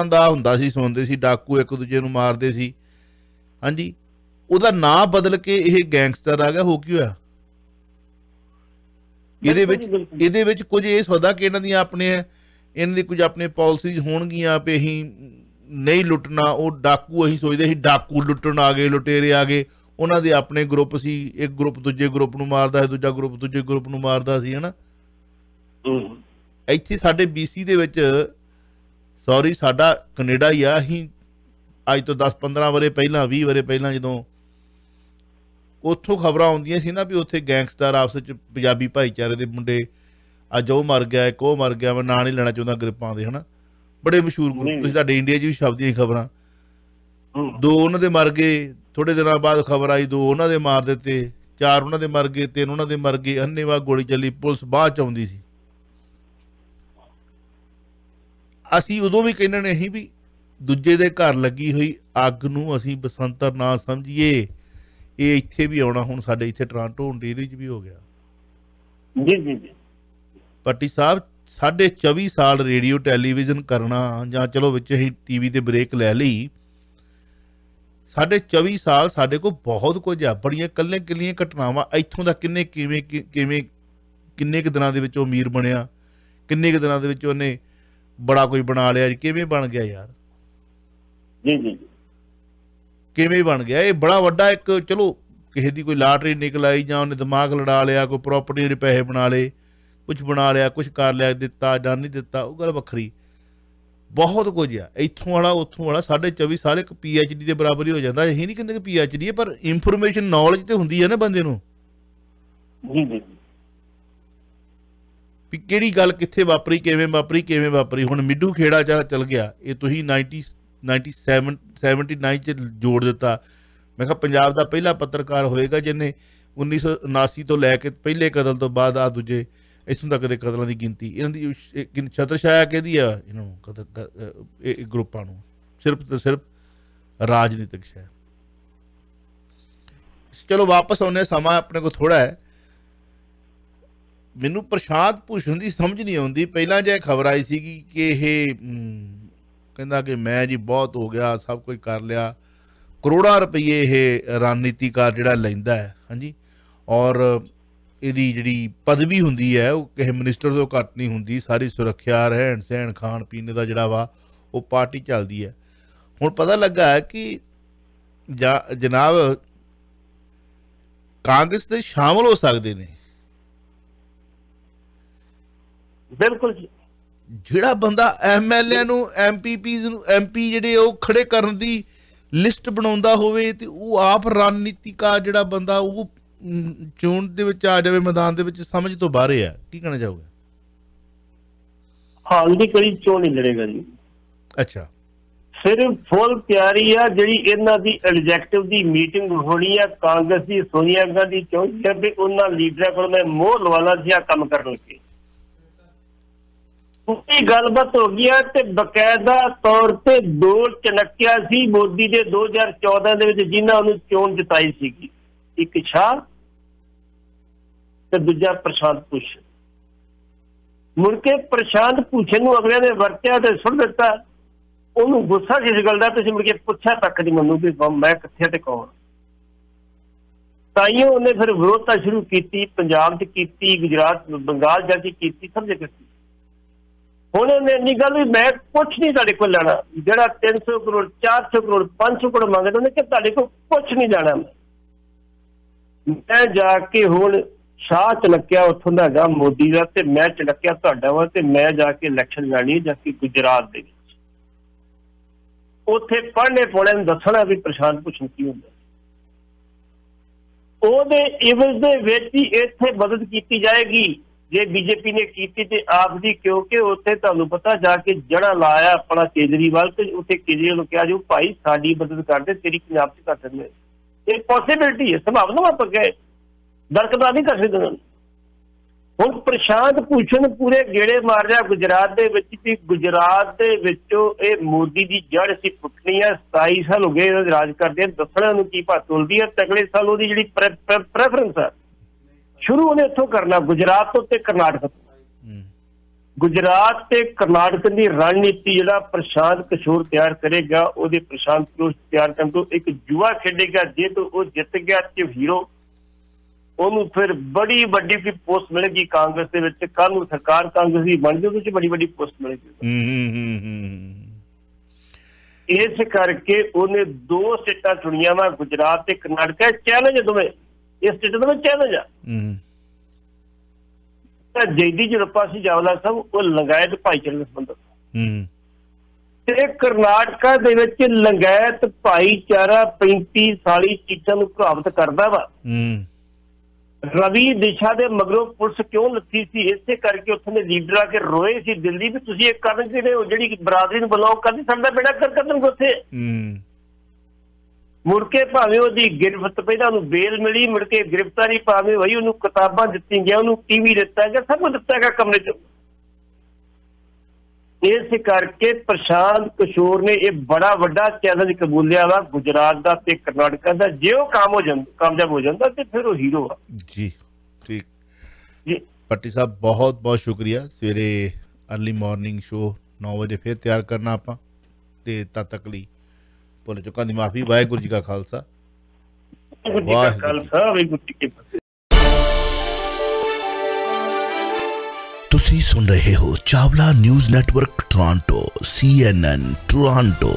[SPEAKER 1] ਦਾ ਹੁੰਦਾ ਸੀ, ਸੁਣਦੇ ਸੀ ਡਾਕੂ ਇੱਕ ਦੂਜੇ ਨੂੰ ਮਾਰਦੇ ਸੀ। ਹਾਂਜੀ, ਉਹਦਾ ਨਾਂ ਬਦਲ ਕੇ ਇਹ ਗੈਂਗਸਟਰ ਆ ਗਿਆ। ਹੋ ਕੀ ਹੋਇਆ? ਇਹਦੇ ਵਿੱਚ ਕੁਝ ਇਹ ਸੋਚਦਾ ਕਿ ਇਹਨਾਂ ਦੀ ਕੁਝ ਆਪਣੇ ਪਾਲਿਸੀਜ਼ ਹੋਣਗੀਆਂ ਵੀ ਅਸੀਂ ਨਹੀਂ ਲੁੱਟਣਾ। ਉਹ ਡਾਕੂ ਅਸੀਂ ਸੋਚਦੇ ਸੀ ਡਾਕੂ ਲੁੱਟਣ ਆ ਗਏ, ਲੁਟੇਰੇ ਆ ਗਏ। ਉਹਨਾਂ ਦੇ ਆਪਣੇ ਗਰੁੱਪ ਸੀ, ਇੱਕ ਗਰੁੱਪ ਦੂਜੇ ਗਰੁੱਪ ਨੂੰ ਮਾਰਦਾ ਸੀ, ਦੂਜਾ ਗਰੁੱਪ ਦੂਜੇ ਗਰੁੱਪ ਨੂੰ ਮਾਰਦਾ ਸੀ, ਹੈ ਨਾ। ਇੱਥੇ ਸਾਡੇ BC ਦੇ ਵਿੱਚ, ਸੌਰੀ ਸਾਡਾ ਕੈਨੇਡਾ ਹੀ ਆ, ਅਸੀਂ ਅੱਜ ਤੋਂ 10-15 ਵਰੇ ਪਹਿਲਾਂ, 20 ਵਰੇ ਪਹਿਲਾਂ ਜਦੋਂ ਉੱਥੋਂ ਖਬਰਾਂ ਆਉਂਦੀਆਂ ਸੀ ਨਾ ਵੀ ਉੱਥੇ ਗੈਂਗਸਟਰ ਆਪਸ ਵਿੱਚ ਪੰਜਾਬੀ ਭਾਈਚਾਰੇ ਦੇ ਮੁੰਡੇ, ਅੱਜ ਉਹ ਮਰ ਗਿਆ, ਇੱਕ ਉਹ ਮਰ ਗਿਆ, ਮੈਂ ਨਾਂ ਨਹੀਂ ਲੈਣਾ ਚਾਹੁੰਦਾ ਗਰੁੱਪਾਂ ਦੇ, ਹੈ ਨਾ, ਬੜੇ ਮਸ਼ਹੂਰ ਗਰੁੱਪ। ਤੁਸੀਂ ਸਾਡੇ ਇੰਡੀਆ 'ਚ ਵੀ ਛਪਦੀਆਂ ਖਬਰਾਂ, 2 ਉਹਨਾਂ ਦੇ ਮਰ ਗਏ। ਥੋੜੇ ਦਿਨਾਂ ਬਾਅਦ ਖਬਰ ਆਈ 2 ਉਹਨਾਂ ਦੇ ਮਾਰ ਦਿੱਤੇ, 4 ਉਹਨਾਂ ਦੇ ਮਰ ਗਏ, 3 ਉਹਨਾਂ ਦੇ ਮਰ ਗਏ। ਅੰਨ੍ਹੇਵਾਹ ਗੋਲੀ ਚੱਲੀ, ਪੁਲਿਸ ਬਾਅਦ 'ਚ ਆਉਂਦੀ ਸੀ। ਅਸੀਂ ਉਦੋਂ ਵੀ ਕਹਿੰਦੇ ਨੇ ਅਸੀਂ ਵੀ ਦੂਜੇ ਦੇ ਘਰ ਲੱਗੀ ਹੋਈ ਅੱਗ ਨੂੰ ਅਸੀਂ ਬਸੰਤਰ ਨਾ ਸਮਝੀਏ। ਇਹ ਇੱਥੇ ਵੀ ਆਉਣਾ, ਹੁਣ ਸਾਡੇ ਇੱਥੇ ਟੋਰਾਂਟੋ ਓਨਟਾਰੀਓ 'ਚ ਵੀ ਹੋ ਗਿਆ।
[SPEAKER 2] ਜੀ
[SPEAKER 1] ਭੱਟੀ ਸਾਹਿਬ, 24 ਸਾਲ ਰੇਡੀਓ ਟੈਲੀਵਿਜ਼ਨ ਕਰਨਾ, ਜਾਂ ਚਲੋ ਵਿੱਚ ਅਸੀਂ TV ਤੇ ਬ੍ਰੇਕ ਲੈ ਲਈ। 24 ਸਾਲ ਸਾਡੇ ਕੋਲ ਬਹੁਤ ਕੁਝ ਆ, ਬੜੀਆਂ ਕੱਲੀਆਂ ਘਟਨਾਵਾਂ। ਇੱਥੋਂ ਦਾ ਕਿੰਨੇ ਕੁ ਦਿਨਾਂ ਦੇ ਵਿੱਚ ਉਹ ਅਮੀਰ ਬਣਿਆ, ਕਿੰਨੇ ਕੁ ਦਿਨਾਂ ਦੇ ਵਿੱਚ ਉਹਨੇ ਬੜਾ ਕੋਈ ਬਣਾ ਲਿਆ। ਕਿਵੇਂ ਬਣ ਗਿਆ ਯਾਰ?
[SPEAKER 2] ਜੀ
[SPEAKER 1] ਕਿਵੇਂ ਬਣ ਗਿਆ? ਇਹ ਬੜਾ ਵੱਡਾ ਇੱਕ, ਚਲੋ ਕਿਸੇ ਦੀ ਕੋਈ ਲਾਟਰੀ ਨਿਕਲ ਆਈ, ਜਾਂ ਉਹਨੇ ਦਿਮਾਗ ਲੜਾ ਲਿਆ, ਕੋਈ ਪ੍ਰੋਪਰਟੀ ਦੇ ਪੈਸੇ ਬਣਾ ਲਏ, ਕੁਛ ਬਣਾ ਲਿਆ, ਕੁਛ ਕਰ ਲਿਆ, ਦਿੱਤਾ ਜਾਂ ਨਹੀਂ ਦਿੱਤਾ, ਉਹ ਗੱਲ ਵੱਖਰੀ। ਬਹੁਤ ਕੁਝ ਆ ਇੱਥੋਂ ਵਾਲਾ ਉੱਥੋਂ ਵਾਲਾ। 24 ਸਾਲ ਇੱਕ PhD ਦੇ ਬਰਾਬਰ ਹੀ ਹੋ ਜਾਂਦਾ। ਇਹੀ ਨਹੀਂ ਕਹਿੰਦੇ ਕਿ PhD ਹੈ, ਪਰ ਇਨਫੋਰਮੇਸ਼ਨ ਨੌਲੇਜ ਤੇ ਹੁੰਦੀ ਹੈ ਨਾ ਬੰਦੇ ਨੂੰ, ਵੀ ਕਿਹੜੀ ਗੱਲ ਕਿੱਥੇ ਵਾਪਰੀ, ਕਿਵੇਂ ਵਾਪਰੀ। ਹੁਣ ਮਿੱਡੂ ਖੇੜਾ ਚੱਲ ਗਿਆ, ਇਹ ਤੁਸੀਂ 79 'ਚ ਜੋੜ ਦਿੱਤਾ। ਮੈਂ ਕਿਹਾ ਪੰਜਾਬ ਦਾ ਪਹਿਲਾ ਪੱਤਰਕਾਰ ਹੋਏਗਾ ਜਿਹਨੇ 1979 ਤੋਂ ਲੈ ਕੇ ਪਹਿਲੇ ਕਤਲ ਤੋਂ ਬਾਅਦ ਆ ਦੂਜੇ ਇੱਥੋਂ ਤੱਕ ਦੇ ਕਤਲਾਂ ਦੀ ਗਿਣਤੀ। ਇਹਨਾਂ ਦੀ ਛਤਰਛਾਇਆ ਕਿਹਦੀ ਆ? ਇਹਨਾਂ ਨੂੰ ਇਹ ਗਰੁੱਪਾਂ ਨੂੰ, ਸਿਰਫ ਤੇ ਸਿਰਫ ਰਾਜਨੀਤਿਕ ਸ਼ੈ। ਚਲੋ ਵਾਪਸ ਆਉਂਦੇ, ਸਮਾਂ ਆਪਣੇ ਕੋਲ ਥੋੜਾ ਹੈ। ਮੈਨੂੰ ਪ੍ਰਸ਼ਾਂਤ ਭੂਸ਼ਣ ਦੀ ਸਮਝ ਨਹੀਂ ਆਉਂਦੀ। ਪਹਿਲਾਂ ਜੇ ਖਬਰ ਆਈ ਸੀਗੀ ਕਿ ਇਹ ਕਹਿੰਦਾ ਕਿ ਮੈਂ ਜੀ ਬਹੁਤ ਹੋ ਗਿਆ, ਸਭ ਕੁਝ ਕਰ ਲਿਆ, ਕਰੋੜਾਂ ਰੁਪਈਏ ਇਹ ਰਣਨੀਤੀਕਾਰ ਜਿਹੜਾ ਲੈਂਦਾ ਹੈ। ਹਾਂਜੀ, ਔਰ ਇਹਦੀ ਜਿਹੜੀ ਪਦਵੀ ਹੁੰਦੀ ਹੈ ਉਹ ਕਿਸੇ ਮਿਨਿਸਟਰ ਤੋਂ ਘੱਟ ਨਹੀਂ ਹੁੰਦੀ। ਸਾਰੀ ਸੁਰੱਖਿਆ, ਰਹਿਣ ਸਹਿਣ, ਖਾਣ ਪੀਣ ਦਾ ਜਿਹੜਾ ਵਾ ਉਹ ਪਾਰਟੀ ਚੱਲਦੀ ਹੈ। ਹੁਣ ਪਤਾ ਲੱਗਾ ਹੈ ਕਿ ਜਨਾਬ ਕਾਂਗਰਸ ਦੇ ਸ਼ਾਮਲ ਹੋ ਸਕਦੇ ਨੇ।
[SPEAKER 2] ਬਿਲਕੁਲ ਜੀ।
[SPEAKER 1] ਜਿਹੜਾ ਬੰਦਾ MLA ਨੂੰ, MPPs ਨੂੰ, MP ਜਿਹੜੇ ਉਹ ਖੜੇ ਕਰਨ ਦੀ ਲਿਸਟ ਬਣਾਉਂਦਾ ਹੋਵੇ ਤੇ ਉਹ ਆਪ ਰਣਨੀਤਿਕਾਰ ਜਿਹੜਾ ਬੰਦਾ ਉਹ ਚੋਣ ਦੇ ਵਿੱਚ ਆ ਜਾਵੇ, ਮੈਦਾਨ ਦੇ ਵਿੱਚ, ਸਮਝ ਤੋਂ ਬਾਹਰ ਆ। ਕੀ ਕਹਿਣਾ ਚਾਹੋਗੇ?
[SPEAKER 2] हाल की कड़ी चोन नहीं लड़ेगा जी।
[SPEAKER 1] अच्छा,
[SPEAKER 2] सिर्फ फुल तैयारी आ जी इन्हां दी एग्जैक्टिव दी मीटिंग होनी है। कांग्रेस की सोनिया गांधी चाहती है भी उन्होंने लीडर को मैं मोहर लवाना सी काम कर लगे। पूरी गलबात हो गई है ते बकायदा तौर पर दो चनकिया सी मोदी के 2014 जिन्होंने चोन जिताई सी, एक शाह ते दूजा प्रशांत भूषण। मुड़के प्रशांत भूषण को अगले ने वरत्या ते सुट दिता। उन्होंने गुस्सा किस गल का तुसीं मुड़के पुछया तक नहीं मनु भी मैं कित्थे ते कौन। ताइयों उन्हें फिर विरोधता शुरू की, पंजाब च की, गुजरात बंगाल जाके की, सब जगह की। हुण उन्हें इन्नी गल भी मैं कुछ नहीं तुहाडे कोल लैणा, जिहड़ा 300 करोड़ 400 करोड़ 500 करोड़ मंगदा उन्हें कि तुहाडे कोल कुछ नहीं जाना। मैं जाके हुण शाह चलक्या उत्थों दा हैगा मोदी दा ते मैं चलक्या तुहाडा वा ते मैं जाके इलैक्शन लैणी है जाके गुजरात दे विच। उत्थे पढ़ने पौने नूं दसणा भी प्रशांत भूषण की हुंदा। ਉਹਦੇ ਇਵਜ਼ ਦੇ ਵਿੱਚ ਹੀ ਇੱਥੇ ਮਦਦ ਕੀਤੀ ਜਾਏਗੀ ਜੇ ਬੀਜੇਪੀ ਨੇ ਕੀਤੀ ਤੇ ਆਪ ਦੀ, ਕਿਉਂਕਿ ਉੱਥੇ ਤੁਹਾਨੂੰ ਪਤਾ ਜਾ ਕੇ ਜੜਾ ਲਾਇਆ ਆਪਣਾ ਕੇਜਰੀਵਾਲ ਤੇ ਉੱਥੇ ਕੇਜਰੀਵਾਲ ਨੂੰ ਕਿਹਾ ਜੋ ਭਾਈ ਸਾਡੀ ਮਦਦ ਕਰਦੇ ਤੇਰੀ ਪੰਜਾਬ 'ਚ ਕਰ ਦਿੰਦੇ। ਇਹ ਪੋਸੀਬਿਲਿਟੀ ਹੈ, ਸੰਭਾਵਨਾ ਆਪਾਂ ਕਹੇ ਦਰਕਦਾਰ ਨਹੀਂ ਕਰ ਸਕਦੇ। ਹੁਣ ਪ੍ਰਸ਼ਾਂਤ ਭੂਸ਼ਣ ਪੂਰੇ ਗੇੜੇ ਮਾਰ ਰਿਹਾ ਗੁਜਰਾਤ ਦੇ ਵਿੱਚ ਵੀ ਗੁਜਰਾਤ ਦੇ ਵਿੱਚੋਂ ਇਹ ਮੋਦੀ ਦੀ ਜੜ ਸੀ ਪੁੱਟਣੀ ਹੈ। 27 ਸਾਲ ਹੋ ਗਏ ਰਾਜ ਕਰਦੇ, ਦੱਸਣਾ ਨੂੰ ਕੀ ਭਾਅ ਤੁਲਦੀ ਹੈ। ਤਗਲੇ ਸਾਲ ਉਹਦੀ ਜਿਹੜੀ ਪ੍ਰੈਫਰੈਂਸ ਹੈ ਸ਼ੁਰੂ ਉਹਨੇ ਇੱਥੋਂ ਕਰਨਾ ਗੁਜਰਾਤ ਤੋਂ ਤੇ ਕਰਨਾਟਕ ਤੋਂ। ਗੁਜਰਾਤ ਤੇ ਕਰਨਾਟਕ ਦੀ ਰਣਨੀਤੀ ਜਿਹੜਾ ਪ੍ਰਸ਼ਾਂਤ ਕਿਸ਼ੋਰ ਤਿਆਰ ਕਰੇਗਾ, ਉਹਦੇ ਪ੍ਰਸ਼ਾਂਤ ਕਿਸ਼ੋਰ ਤਿਆਰ ਕਰਨ ਤੋਂ ਇੱਕ ਜੂਆ ਖੇਡੇਗਾ। ਜੇ ਤੋਂ ਉਹ ਜਿੱਤ ਗਿਆ ਤੇ ਹੀਰੋ ਉਹਨੂੰ ਫਿਰ ਬੜੀ ਵੱਡੀ ਕੋਈ ਪੋਸਟ ਮਿਲੇਗੀ ਕਾਂਗਰਸ ਦੇ ਵਿੱਚ। ਕੱਲ ਨੂੰ ਸਰਕਾਰ ਕਾਂਗਰਸ ਦੀ ਬਣ ਜਾਊ, ਉਹਦੇ ਚ ਬੜੀ ਵੱਡੀ ਪੋਸਟ ਮਿਲੇਗੀ। ਇਸ ਕਰਕੇ ਉਹਨੇ 2 ਸਟੇਟਾਂ ਚੁਣੀਆਂ ਵਾ, ਗੁਜਰਾਤ ਤੇ ਕਰਨਾਟਕ। ਚੈਲੰਜ ਦੋਵੇਂ ਇਸ ਸਟੇਟ ਦੇ ਵਿੱਚ ਚੈਲੰਜ ਆ। ਤਾਂ ਜੈਦੀ ਯੂਰਪਾ ਸੀ ਜਾਵਲਾ ਸਾਹਿਬ ਉਹ ਲੰਗਾਇਤ ਭਾਈਚਾਰੇ ਨਾਲ ਸੰਬੰਧਿਤ ਤੇ ਕਰਨਾਟਕਾ ਦੇ ਵਿੱਚ ਲੰਗਾਇਤ ਭਾਈਚਾਰਾ 35 ਸਾਲੀ ਚੀਜ਼ਾਂ ਨੂੰ ਪ੍ਰਭਾਵਿਤ ਕਰਦਾ ਵਾ। ਰਵੀ ਦਿਸ਼ਾ ਦੇ ਮਗਰੋਂ ਪੁਲਿਸ ਕਿਉਂ ਲੱਥੀ ਸੀ? ਇਸੇ ਕਰਕੇ ਉੱਥੋਂ ਦੇ ਲੀਡਰ ਆ ਕੇ ਰੋਏ ਸੀ ਦਿੱਲੀ ਵੀ ਤੁਸੀਂ ਇਹ ਕਰਨ ਜਿਹੜੇ ਜਿਹੜੀ ਬਰਾਦਰੀ ਨੂੰ ਬਲੌਕ ਕਰਦੀ ਸਾਡਾ ਬੇੜਾ ਕਰ ਕਰਨਗੇ ਉੱਥੇ। ਮੁੜ ਕੇ ਭਾਵੇਂ ਉਹਦੀ ਗਿਰਫਤ ਪਹਿਲਾਂ ਉਹਨੂੰ ਬੇਲ ਮਿਲੀ, ਮੁੜ ਕੇ ਗ੍ਰਿਫਤਾਰੀ ਭਾਵੇਂ ਹੋਈ, ਉਹਨੂੰ ਕਿਤਾਬਾਂ ਦਿੱਤੀਆਂ ਗਿਆ, ਉਹਨੂੰ ਟੀਵੀ ਦਿੱਤਾ ਗਿਆ, ਸਭ ਕੁਝ ਦਿੱਤਾ ਗਿਆ ਕਮਰੇ 'ਚ। ਇਸ ਕਰਕੇ ਪ੍ਰਸ਼ਾਂਤ ਕਿਸ਼ੋਰ ਨੇ ਇਹ ਬੜਾ ਵੱਡਾ ਚੈਲੰਜ ਕਬੂਲਿਆ ਵਾ ਗੁਜਰਾਤ ਦਾ ਤੇ ਕਰਨਾਟਕਾ ਦਾ। ਜੇ ਉਹ ਕਾਮਯਾਬ ਹੋ ਜਾਂਦਾ ਤੇ ਫਿਰ ਉਹ ਹੀਰੋ ਆ ਜੀ।
[SPEAKER 1] ਠੀਕ ਜੀ ਭੱਟੀ ਸਾਹਿਬ, ਬਹੁਤ ਬਹੁਤ ਸ਼ੁਕਰੀਆ। ਸਵੇਰੇ अर्ली मॉर्निंग शो 9 ਵਜੇ ਫਿਰ ਤਿਆਰ ਕਰਨਾ ਆਪਾਂ ਤੇ ਤਦ ਤੱਕ ਲਈ ਭੁੱਲ ਚੁੱਕਾਂ ਦੀ ਮਾਫੀ। ਵਾਹਿਗੁਰੂ ਜੀ ਕਾ ਖਾਲਸਾ,
[SPEAKER 2] ਵਾਹਿਗੁਰੂ ਜੀ ਕੀ ਫਤਿਹ।
[SPEAKER 3] ਤੁਸੀਂ ਸੁਣ ਰਹੇ ਹੋ Chawla news network Toronto CNN Toronto.